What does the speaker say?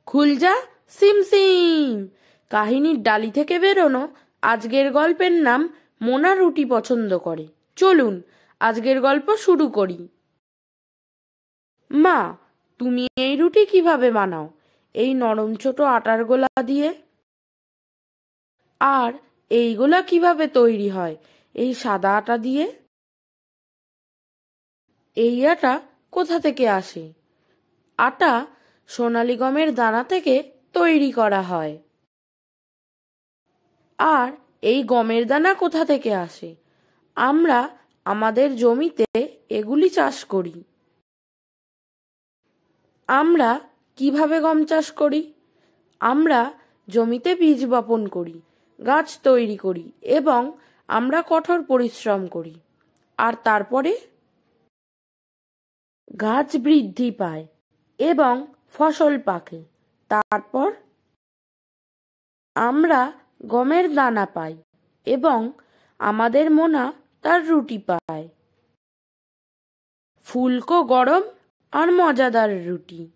খুলজা সিমসিম কাহিনীর ডালি থেকে বেরোনো আজকের গল্পের নাম মোনা রুটি পছন্দ করে। চলুন আজকের গল্প শুরু করি। মা, তুমি এই রুটি কিভাবে বানাও? এই নরম ছোট আটার গোলা দিয়ে। আর এইগুলা কিভাবে তৈরি হয় এই সাদা আটা দিয়ে? এই আটা কোথা থেকে আসে? আটা সোনালী গমের দানা থেকে তৈরি করা হয়। আর এই গমের দানা কোথা থেকে আসে? আমরা আমাদের জমিতে এগুলি চাষ করি। আমরা কিভাবে গম চাষ করি? আমরা জমিতে বীজ বপন করি, গাছ তৈরি করি এবং আমরা কঠোর পরিশ্রম করি। আর তারপরে গাছ বৃদ্ধি পায় এবং ফসল পাকে। তারপর আমরা গমের দানা পাই এবং আমাদের মোনা তার রুটি পায়। ফুলকো গরম আর মজাদার রুটি।